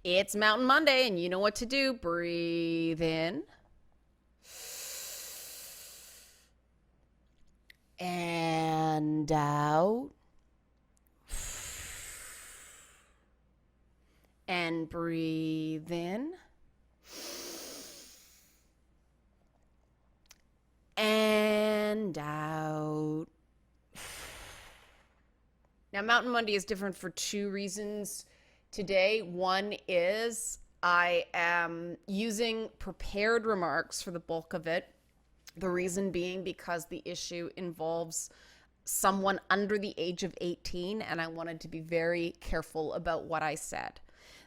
It's Mountain Monday, and you know what to do. Breathe in and out, and breathe in and out. Now, Mountain Monday is different for two reasons today. One is I am using prepared remarks for the bulk of it. The reason being because the issue involves someone under the age of 18, and I wanted to be very careful about what I said.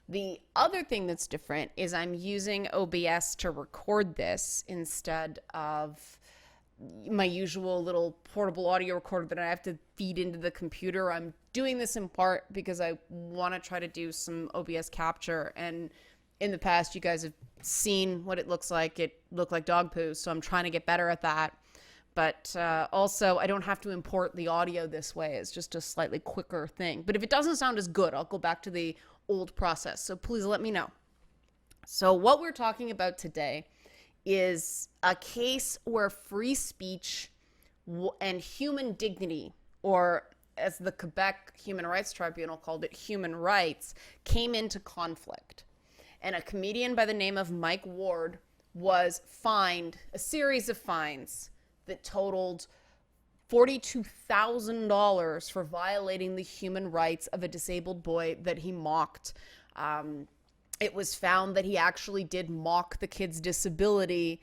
The other thing that's different is I'm using OBS to record this instead of my usual little portable audio recorder that I have to feed into the computer. I'm doing this in part because I want to try to do some OBS capture, and in the past you guys have seen what it looks like. It looked like dog poo, so I'm trying to get better at that. But also, I don't have to import the audio this way. It's just a slightly quicker thing. But if it doesn't sound as good, I'll go back to the old process. So please let me know. So what we're talking about today is a case where free speech and human dignity, or as the Quebec Human Rights Tribunal called it, human rights, came into conflict. And a comedian by the name of Mike Ward was fined a series of fines that totaled $42,000 for violating the human rights of a disabled boy that he mocked. It was found that he actually did mock the kid's disability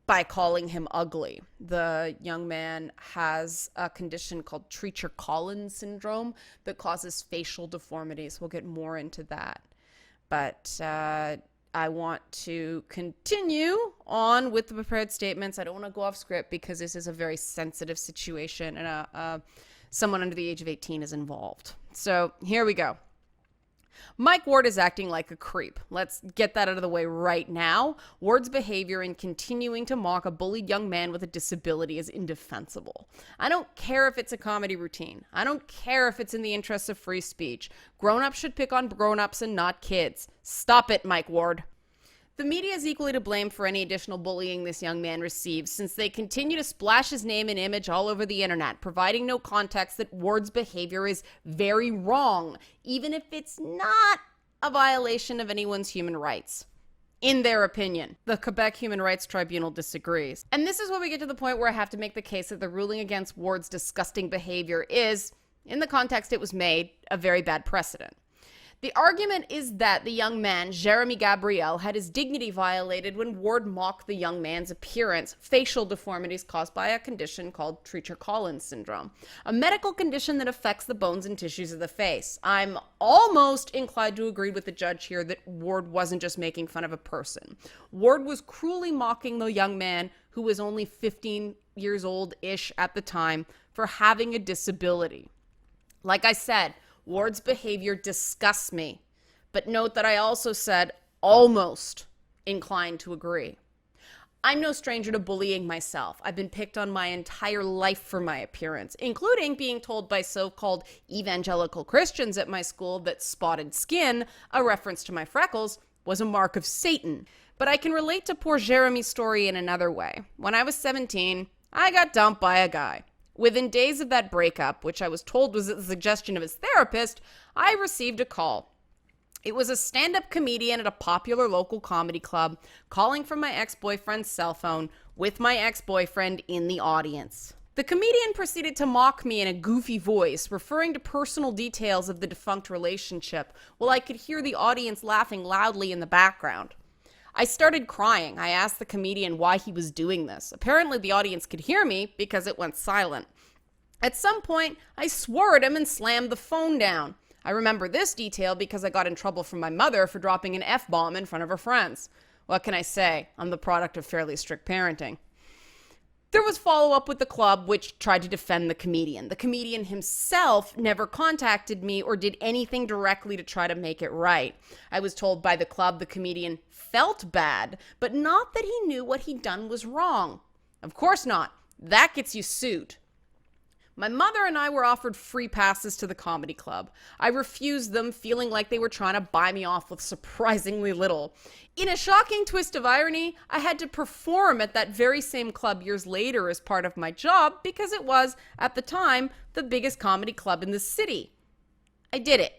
by calling him ugly. The young man has a condition called Treacher-Collins syndrome that causes facial deformities. We'll get more into that. But I want to continue on with the prepared statements. I don't want to go off script because this is a very sensitive situation, and someone under the age of 18 is involved. So here we go. Mike Ward is acting like a creep. Let's get that out of the way right now. Ward's behavior in continuing to mock a bullied young man with a disability is indefensible. I don't care if it's a comedy routine. I don't care if it's in the interests of free speech. Grown-ups should pick on grown-ups and not kids. Stop it, Mike Ward. The media is equally to blame for any additional bullying this young man receives, since they continue to splash his name and image all over the internet, providing no context that Ward's behavior is very wrong, even if it's not a violation of anyone's human rights. In their opinion, the Quebec Human Rights Tribunal disagrees. And this is where we get to the point where I have to make the case that the ruling against Ward's disgusting behavior is, in the context it was made, a very bad precedent. The argument is that the young man, Jeremy Gabriel, had his dignity violated when Ward mocked the young man's appearance, facial deformities caused by a condition called Treacher-Collins syndrome, a medical condition that affects the bones and tissues of the face. I'm almost inclined to agree with the judge here that Ward wasn't just making fun of a person. Ward was cruelly mocking the young man, who was only 15 years old-ish at the time, for having a disability. Like I said, Ward's behavior disgusts me, but note that I also said almost inclined to agree. I'm no stranger to bullying myself. I've been picked on my entire life for my appearance, including being told by so-called evangelical Christians at my school that spotted skin, a reference to my freckles, was a mark of Satan. But I can relate to poor Jeremy's story in another way. When I was 17, I got dumped by a guy. Within days of that breakup, which I was told was at the suggestion of his therapist, I received a call. It was a stand-up comedian at a popular local comedy club calling from my ex-boyfriend's cell phone with my ex-boyfriend in the audience. The comedian proceeded to mock me in a goofy voice, referring to personal details of the defunct relationship, while I could hear the audience laughing loudly in the background. I started crying. I asked the comedian why he was doing this. Apparently the audience could hear me because it went silent. At some point, I swore at him and slammed the phone down. I remember this detail because I got in trouble from my mother for dropping an F-bomb in front of her friends. What can I say? I'm the product of fairly strict parenting. There was follow-up with the club, which tried to defend the comedian. The comedian himself never contacted me or did anything directly to try to make it right. I was told by the club the comedian felt bad, but not that he knew what he'd done was wrong. Of course not. That gets you sued. My mother and I were offered free passes to the comedy club. I refused them, feeling like they were trying to buy me off with surprisingly little. In a shocking twist of irony, I had to perform at that very same club years later as part of my job because it was, at the time, the biggest comedy club in the city. I did it.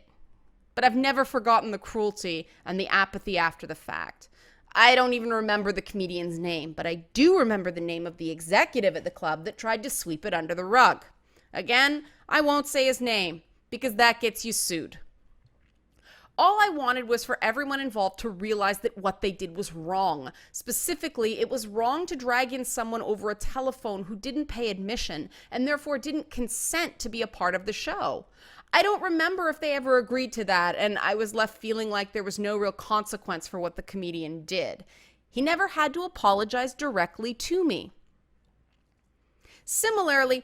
But I've never forgotten the cruelty and the apathy after the fact. I don't even remember the comedian's name, but I do remember the name of the executive at the club that tried to sweep it under the rug. Again, I won't say his name because that gets you sued. All I wanted was for everyone involved to realize that what they did was wrong. Specifically, it was wrong to drag in someone over a telephone who didn't pay admission and therefore didn't consent to be a part of the show. I don't remember if they ever agreed to that, and I was left feeling like there was no real consequence for what the comedian did. He never had to apologize directly to me. Similarly,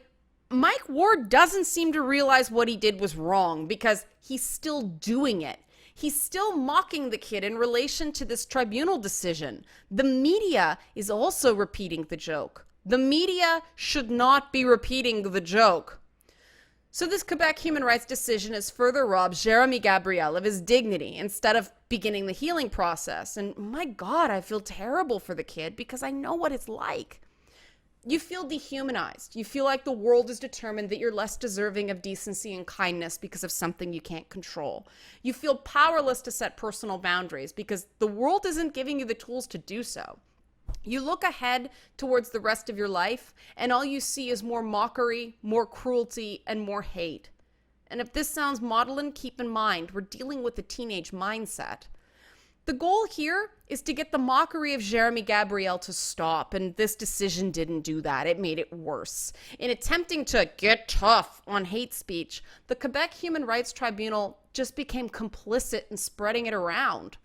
Mike Ward doesn't seem to realize what he did was wrong because he's still doing it. He's still mocking the kid in relation to this tribunal decision. The media is also repeating the joke. The media should not be repeating the joke. So this Quebec human rights decision has further robbed Jeremy Gabriel of his dignity instead of beginning the healing process. And my God, I feel terrible for the kid because I know what it's like. You feel dehumanized. You feel like the world is determined that you're less deserving of decency and kindness because of something you can't control. You feel powerless to set personal boundaries because the world isn't giving you the tools to do so. You look ahead towards the rest of your life, and all you see is more mockery, more cruelty, and more hate. And if this sounds maudlin, keep in mind, we're dealing with a teenage mindset. The goal here is to get the mockery of Jeremy Gabriel to stop, and this decision didn't do that. It made it worse. In attempting to get tough on hate speech, the Quebec Human Rights Tribunal just became complicit in spreading it around.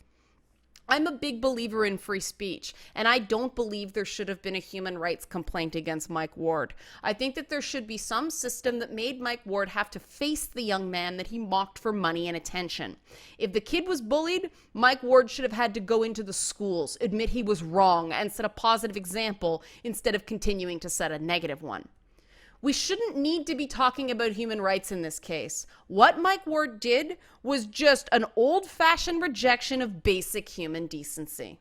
I'm a big believer in free speech, and I don't believe there should have been a human rights complaint against Mike Ward. I think that there should be some system that made Mike Ward have to face the young man that he mocked for money and attention. If the kid was bullied, Mike Ward should have had to go into the schools, admit he was wrong, and set a positive example instead of continuing to set a negative one. We shouldn't need to be talking about human rights in this case. What Mike Ward did was just an old-fashioned rejection of basic human decency.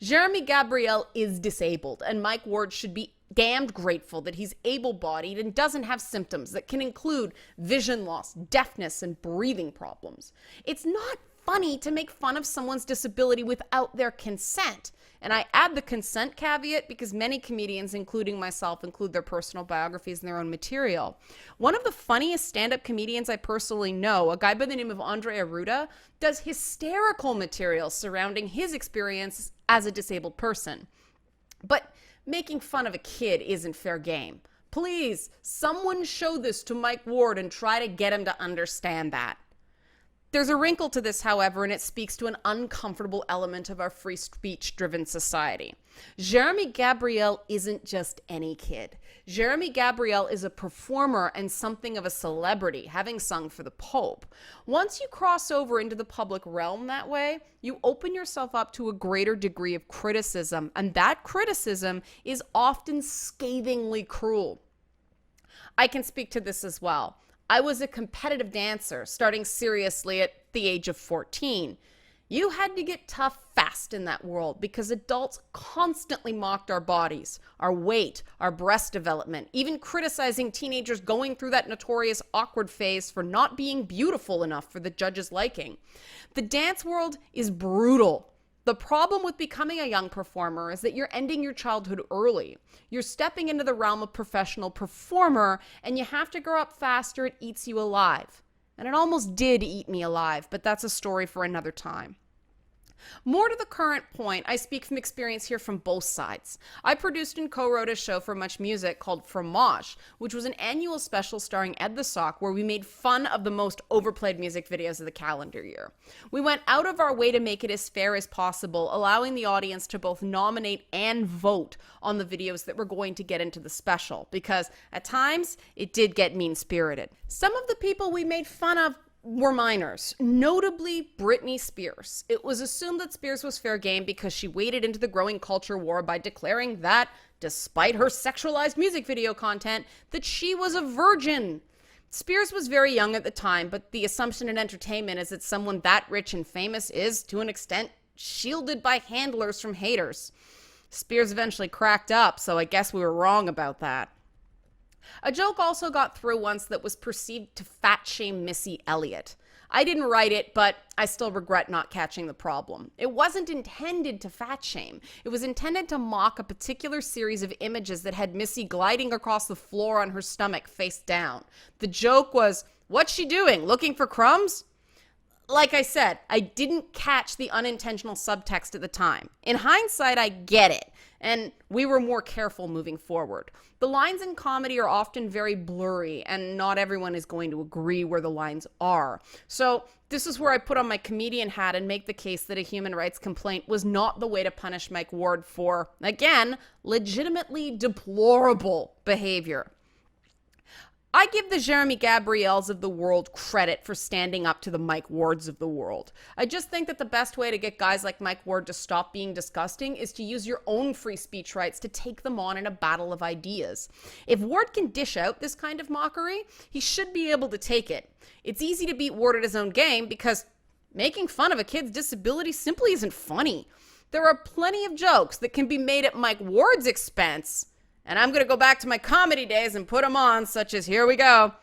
Jeremy Gabriel is disabled, and Mike Ward should be damned grateful that he's able-bodied and doesn't have symptoms that can include vision loss, deafness, and breathing problems. It's not funny to make fun of someone's disability without their consent. And I add the consent caveat because many comedians, including myself, include their personal biographies in their own material. One of the funniest stand-up comedians I personally know, a guy by the name of Andre Arruda, does hysterical material surrounding his experience as a disabled person. But making fun of a kid isn't fair game. Please, someone show this to Mike Ward and try to get him to understand that. There's a wrinkle to this, however, and it speaks to an uncomfortable element of our free speech-driven society. Jeremy Gabriel isn't just any kid. Jeremy Gabriel is a performer and something of a celebrity, having sung for the Pope. Once you cross over into the public realm that way, you open yourself up to a greater degree of criticism, and that criticism is often scathingly cruel. I can speak to this as well. I was a competitive dancer, starting seriously at the age of 14. You had to get tough fast in that world because adults constantly mocked our bodies, our weight, our breast development, even criticizing teenagers going through that notorious awkward phase for not being beautiful enough for the judge's liking. The dance world is brutal. The problem with becoming a young performer is that you're ending your childhood early. You're stepping into the realm of professional performer, and you have to grow up fast or it eats you alive. And it almost did eat me alive, but that's a story for another time. More to the current point, I speak from experience here from both sides. I produced and co-wrote a show for Much Music called Fromage, which was an annual special starring Ed the Sock, where we made fun of the most overplayed music videos of the calendar year. We went out of our way to make it as fair as possible, allowing the audience to both nominate and vote on the videos that were going to get into the special, because at times it did get mean-spirited. Some of the people we made fun of were minors, notably Britney Spears. It was assumed that Spears was fair game because she waded into the growing culture war by declaring that, despite her sexualized music video content, that she was a virgin. Spears was very young at the time, but the assumption in entertainment is that someone that rich and famous is, to an extent, shielded by handlers from haters. Spears eventually cracked up, so I guess we were wrong about that. A joke also got through once that was perceived to fat shame Missy Elliott. I didn't write it, but I still regret not catching the problem. It wasn't intended to fat shame. It was intended to mock a particular series of images that had Missy gliding across the floor on her stomach face down. The joke was, what's she doing? Looking for crumbs? Like I said, I didn't catch the unintentional subtext at the time. In hindsight, I get it, and we were more careful moving forward. The lines in comedy are often very blurry, and not everyone is going to agree where the lines are. So this is where I put on my comedian hat and make the case that a human rights complaint was not the way to punish Mike Ward for, again, legitimately deplorable behavior. I give the Jeremy Gabriels of the world credit for standing up to the Mike Wards of the world. I just think that the best way to get guys like Mike Ward to stop being disgusting is to use your own free speech rights to take them on in a battle of ideas. If Ward can dish out this kind of mockery, he should be able to take it. It's easy to beat Ward at his own game because making fun of a kid's disability simply isn't funny. There are plenty of jokes that can be made at Mike Ward's expense. And I'm going to go back to my comedy days and put them on, such as, here we go.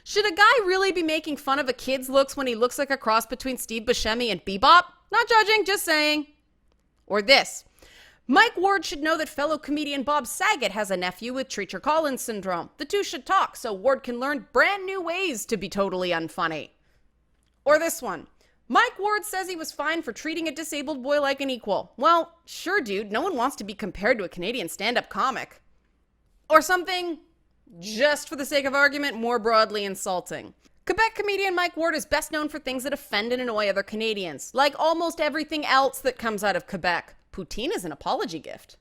Should a guy really be making fun of a kid's looks when he looks like a cross between Steve Buscemi and Bebop? Not judging, just saying. Or this. Mike Ward should know that fellow comedian Bob Saget has a nephew with Treacher-Collins syndrome. The two should talk so Ward can learn brand new ways to be totally unfunny. Or this one. Mike Ward says he was fine for treating a disabled boy like an equal. Well, sure, dude. No one wants to be compared to a Canadian stand-up comic. Or something, just for the sake of argument, more broadly insulting. Quebec comedian Mike Ward is best known for things that offend and annoy other Canadians. Like almost everything else that comes out of Quebec, poutine is an apology gift.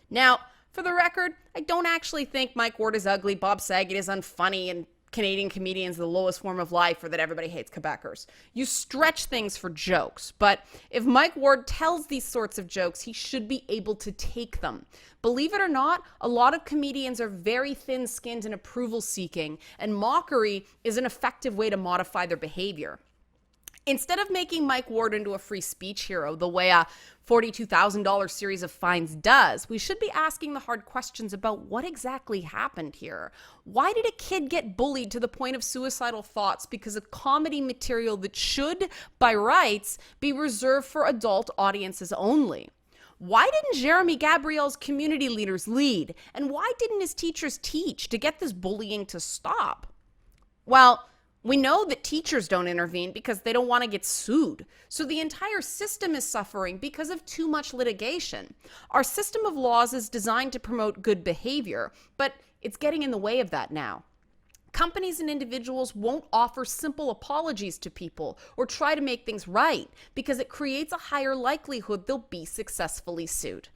Now, for the record, I don't actually think Mike Ward is ugly, Bob Saget is unfunny, and Canadian comedians the lowest form of life, or that everybody hates Quebecers. You stretch things for jokes, but if Mike Ward tells these sorts of jokes, he should be able to take them. Believe it or not, a lot of comedians are very thin-skinned and approval-seeking, and mockery is an effective way to modify their behavior. Instead of making Mike Ward into a free speech hero the way a $42,000 series of fines does, we should be asking the hard questions about what exactly happened here. Why did a kid get bullied to the point of suicidal thoughts because of comedy material that should, by rights, be reserved for adult audiences only? Why didn't Jeremy Gabriel's community leaders lead? And why didn't his teachers teach to get this bullying to stop? Well, we know that teachers don't intervene because they don't want to get sued. So the entire system is suffering because of too much litigation. Our system of laws is designed to promote good behavior, but it's getting in the way of that now. Companies and individuals won't offer simple apologies to people or try to make things right because it creates a higher likelihood they'll be successfully sued.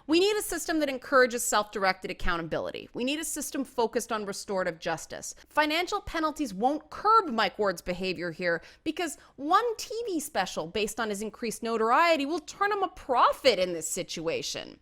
We need a system that encourages self-directed accountability. We need a system focused on restorative justice. Financial penalties won't curb Mike Ward's behavior here because one TV special based on his increased notoriety will turn him a profit in this situation.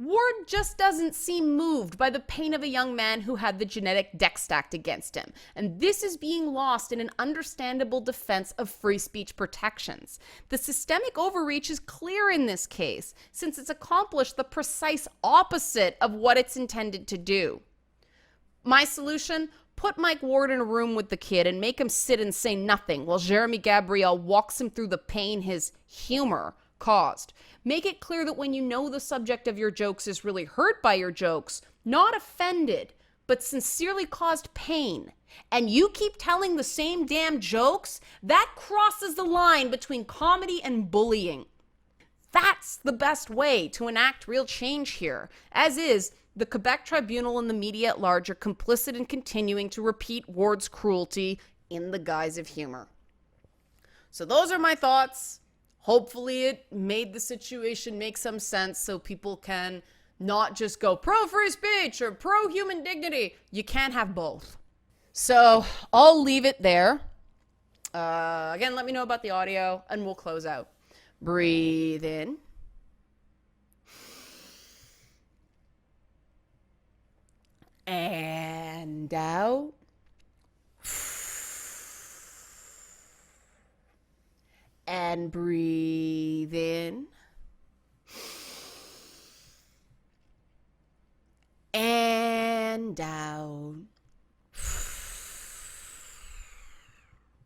Ward just doesn't seem moved by the pain of a young man who had the genetic deck stacked against him. And this is being lost in an understandable defense of free speech protections. The systemic overreach is clear in this case, since it's accomplished the precise opposite of what it's intended to do. My solution? Put Mike Ward in a room with the kid and make him sit and say nothing while Jeremy Gabriel walks him through the pain his humor caused. Make it clear that when you know the subject of your jokes is really hurt by your jokes, not offended, but sincerely caused pain, and you keep telling the same damn jokes, that crosses the line between comedy and bullying. That's the best way to enact real change here, as is the Quebec Tribunal and the media at large are complicit in continuing to repeat Ward's cruelty in the guise of humor. So those are my thoughts. Hopefully it made the situation make some sense so people can not just go pro-free speech or pro-human dignity. You can't have both. So I'll leave it there. Again, let me know about the audio and we'll close out. Breathe in. And out. And breathe in. And out.